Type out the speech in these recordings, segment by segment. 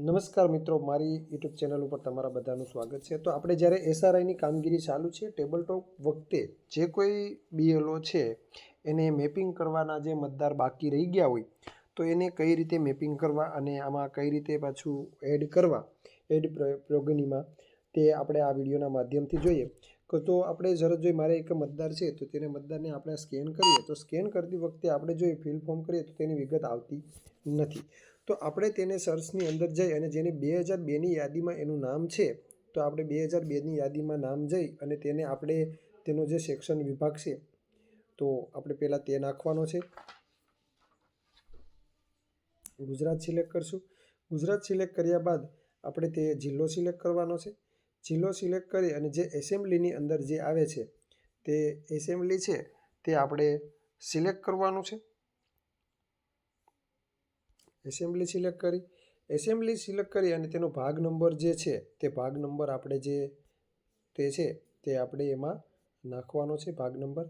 નમસ્કાર મિત્રો, મારી યુટ્યુબ ચેનલ ઉપર તમારા બધાનું સ્વાગત છે। તો આપણે જ્યારે એસઆરઆઈની કામગીરી ચાલુ છે, ટેબલ ટોપ વખતે જે કોઈ બીએલઓ છે એને મેપિંગ કરવાના જે મતદાર બાકી રહી ગયા હોય તો એને કઈ રીતે મેપિંગ કરવા અને આમાં કઈ રીતે પાછું એડ કરવા એડ પ્રોગનીમાં તે આપણે આ વિડીયોના માધ્યમથી જોઈએ। તો આપણે ઝડપ જોઈએ, મારે એક મતદાર છે તો તેને મતદારને આપણે સ્કેન કરીએ તો સ્કેન કરતી વખતે આપણે જોઈએ ફિલ ફોર્મ કરીએ તો તેની વિગત આવતી નથી। તો આપણે તેને સર્ચની અંદર જઈ અને જેની 2002ની યાદીમાં એનું નામ છે તો આપણે 2002ની યાદીમાં નામ જઈ અને તેને આપણે તેનો જે સેક્શન વિભાગ છે તો આપણે પહેલાં તે નાખવાનો છે। ગુજરાત સિલેક્ટ કરશું। ગુજરાત સિલેક્ટ કર્યા બાદ આપણે તે જિલ્લો સિલેક્ટ કરવાનો છે। જિલ્લો સિલેક્ટ કરી અને જે એસેમ્બલીની અંદર જે આવે છે તે એસેમ્બલી છે તે આપણે સિલેક્ટ કરવાનું છે। એસેમ્બલી સિલેક્ટ કરી અને તેનો ભાગ નંબર જે છે તે ભાગ નંબર આપણે જે તે છે તે આપણે એમાં નાખવાનો છે ભાગ નંબર।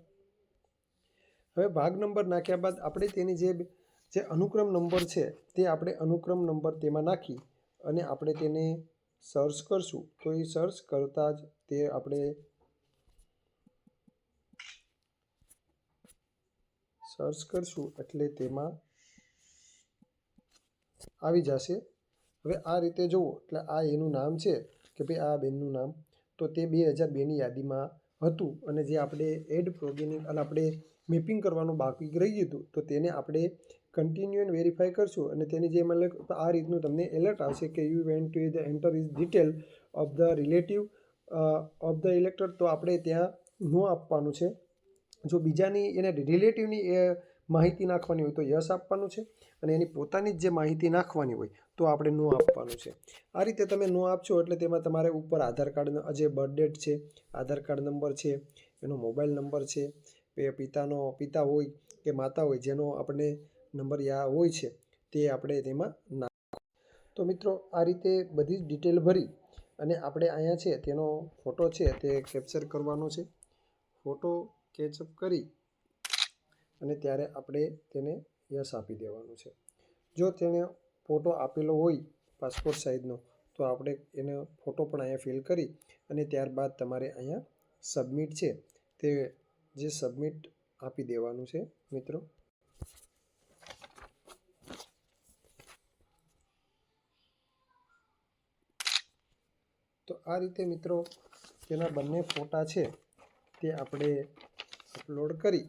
હવે ભાગ નંબર નાખ્યા બાદ આપણે તેની જે અનુક્રમ નંબર છે તે આપણે અનુક્રમ નંબર તેમાં નાખી અને આપણે તેને સર્ચ કરશું તો એ સર્ચ કરતાં જ તે આપણે સર્ચ કરશું એટલે તેમાં આવી જશે। હવે આ રીતે જુઓ એટલે આ એનું નામ છે કે ભાઈ આ બેનનું નામ તો તે 2002ની યાદીમાં હતું અને જે આપણે એડ પ્રોગેનિંગ અને આપણે મેપિંગ કરવાનું બાકી રહી ગયું હતું તો તેને આપણે કન્ટિન્યુ એન્ડ વેરીફાઈ કરશું અને તેની જે મતલબ આ રીતનું તમને એલર્ટ આવશે કે you went to the enter is detail of the relative of the elector. તો આપણે ત્યાં નો આપવાનું છે। જો બીજાની એને રિલેટિવની એ માહિતી નાખવાની હોય તો યસ આપવાનું છે અને એની પોતાની જ જે માહિતી નાખવાની હોય તો આપણે નો આપવાનું છે। આ રીતે તમે નો આપશો એટલે તેમાં તમારે ઉપર આધાર કાર્ડ જે બર્થ ડેટ છે, આધાર કાર્ડ નંબર છે, એનો મોબાઈલ નંબર છે, પિતા હોય કે માતા હોય જેનો આપણે નંબર હોય છે તે આપણે તેમાં તો મિત્રો આ રીતે બધી જ ડિટેલ ભરી અને આપણે અહીંયા છે તેનો ફોટો છે તે કેપ્ચર કરવાનો છે। ફોટો કેચઅપ કરી અને ત્યારે આપણે તેને યસ આપી દેવાનું છે। જો તેને ફોટો આપેલો હોય પાસપોર્ટ સાઇઝનો તો આપણે એને ફોટો પણ અહીંયા ફિલ કરી અને ત્યારબાદ તમારે અહીંયા સબમિટ છે તે જે સબમિટ આપી દેવાનું છે મિત્રો। તો આ રીતે મિત્રો તેના બંને ફોટા છે તે આપણે અપલોડ કરી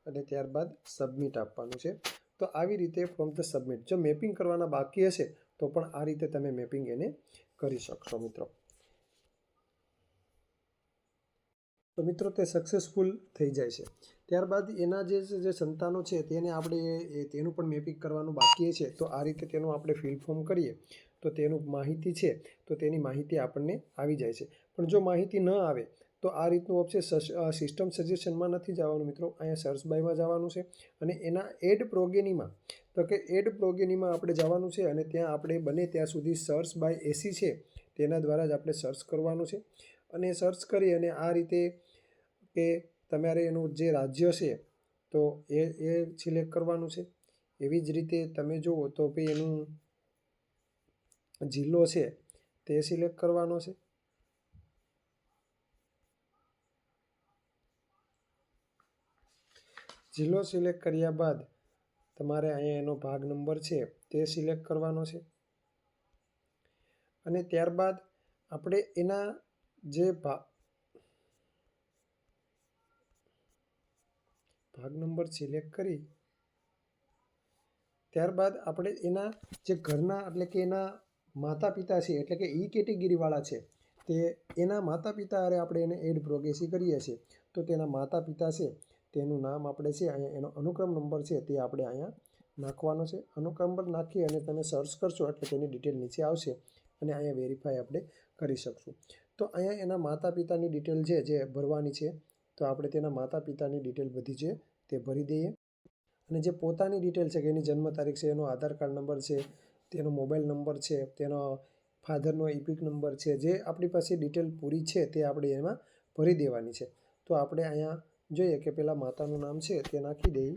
અને ત્યારબાદ સબમિટ આપવાનું છે। તો આવી રીતે ફ્રોમ ધ સબમિટ જો મેપિંગ કરવાના બાકી હશે તો પણ આ રીતે તમે મેપિંગ એને કરી શકશો મિત્રો। તો મિત્રો તે સક્સેસફુલ થઈ જાય છે। ત્યારબાદ એના જે સંતાનો છે તેને આપણે તેનું પણ મેપિંગ કરવાનું બાકી છે તો આ રીતે તેનું આપણે ફિલ ફોર્મ કરીએ તો તેનું માહિતી છે તો તેની માહિતી આપણને આવી જાય છે। પણ જો માહિતી ન આવે તો આ રીતનું ઓપ્શન સિસ્ટમ સજેશનમાં નથી જવાનું મિત્રો, અહીંયા સર્ચ બાયમાં જવાનું છે અને એના એડ પ્રોગેનીમાં તો કે એડ પ્રોગેનીમાં આપણે જવાનું છે અને ત્યાં આપણે બને ત્યાં સુધી સર્ચ બાય એસી છે તેના દ્વારા જ આપણે સર્ચ કરવાનું છે અને સર્ચ કરી અને આ રીતે કે તમારે એનું જે રાજ્ય છે તો એ સિલેક્ટ કરવાનું છે। એવી જ રીતે તમે જુઓ તો ભાઈ એનું જિલ્લો છે તે સિલેક્ટ કરવાનો છે। જિલ્લો સિલેક્ટ કર્યા બાદ તમારે અહીંયા એનો ભાગ નંબર છે તે સિલેક્ટ કરવાનો છે અને ત્યારબાદ આપણે એના જે ભાગ નંબર સિલેક્ટ કરી ત્યારબાદ આપણે એના જે ઘરના એટલે કે એના માતા પિતા છે એટલે કે ઈ કેટેગરીવાળા છે તે એના માતા પિતા અરે આપણે એને એડ પ્રોગ્રેસી કરીએ છીએ તો તેના માતા પિતા છે તેનું નામ આપણે છે અહીંયા એનો અનુક્રમ નંબર છે તે આપણે અહીંયા નાખવાનો છે। અનુક્રમ નંબર નાખી અને તમે સર્ચ કરશો એટલે તેની ડિટેલ નીચે આવશે અને અહીંયા વેરીફાઈ આપણે કરી શકશું। તો અહીંયા એના માતા પિતાની ડિટેલ છે જે ભરવાની છે તો આપણે તેના માતા પિતાની ડિટેલ બધી છે તે ભરી દઈએ અને જે પોતાની ડિટેલ છે કે એની જન્મ તારીખ છે, એનો આધાર કાર્ડ નંબર છે, તેનો મોબાઈલ નંબર છે, તેનો ફાધરનો ઇપિક નંબર છે, જે આપણી પાસે ડિટેલ પૂરી છે તે આપણે એમાં ભરી દેવાની છે। તો આપણે અહીંયા જોઈએ કે પહેલાં માતાનું નામ છે તે નાખી દઈએ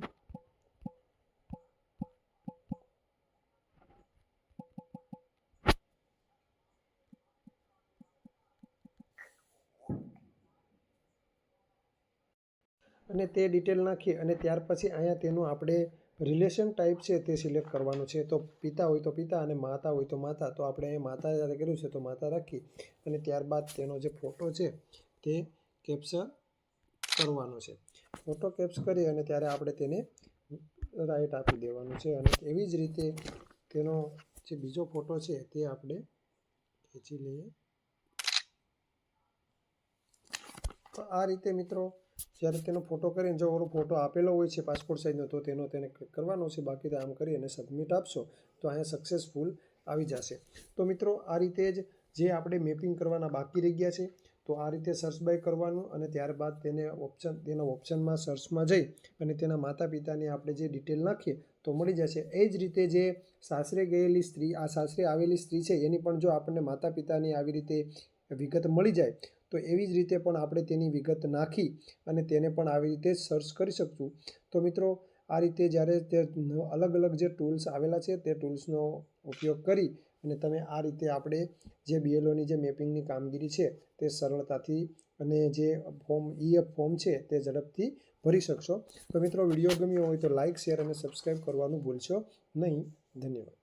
અને તે ડિટેલ નાખી અને ત્યાર પછી અહીંયા તેનું આપણે રિલેશન ટાઈપ છે તે સિલેક્ટ કરવાનું છે. તો પિતા હોય તો પિતા અને માતા હોય તો માતા. તો આપણે અહીંયા માતા જ્યારે કર્યું છે તો માતા રાખી અને ત્યારબાદ તેનો જે ફોટો છે તે કેપ્ચર કરવાનો છે. ફોટો કેપ્ચ કરી અને ત્યારે આપણે તેને રાઈટ આપી દેવાનું છે. અને એવી જ રીતે તેનો જે બીજો ફોટો છે તે આપણે ખેંચી લઈએ. તો આ રીતે મિત્રો જ્યારે તેનો ફોટો કરીને જો ઓલો ફોટો આપેલો હોય છે પાસપોર્ટ સાઇઝનો તો તેને ક્લિક કરવાનો છે. બાકી તો આમ કરી અને સબમિટ આપશો તો અહીંયા સક્સેસફુલ આવી જશે. તો મિત્રો આ રીતે જ જે આપણે મેપિંગ કરવાના બાકી રહી ગયા છે તો આ રીતે સર્ચ બાય કરવાનું અને ત્યારબાદ તેના ઓપ્શનમાં સર્ચમાં જઈ અને તેના માતા પિતાની આપણે જે ડિટેલ નાખીએ તો મળી જશે. એ જ રીતે જે સાસરે ગયેલી સ્ત્રી આ સાસરે આવેલી સ્ત્રી છે એની પણ જો આપણને માતા પિતાની આવી રીતે વિગત મળી જાય તો એવી જ રીતે પણ આપણે તેની વિગત નાખી અને તેને પણ આવી રીતે સર્ચ કરી શકશું. તો મિત્રો આ રીતે જ્યારે તે અલગ અલગ જે ટૂલ્સ આવેલા છે તે ટૂલ્સનો ઉપયોગ કરી અને તમે આ રીતે આપણે જે BLOની જે મેપિંગની કામગીરી છે તે સરળતાથી અને જે ફોર્મ છે તે ઝડપથી ભરી શકશો. તો મિત્રો વિડીયો ગમ્યો હોય તો લાઇક, શેર અને સબસ્ક્રાઈબ કરવાનું ભૂલશો નહીં. ધન્યવાદ.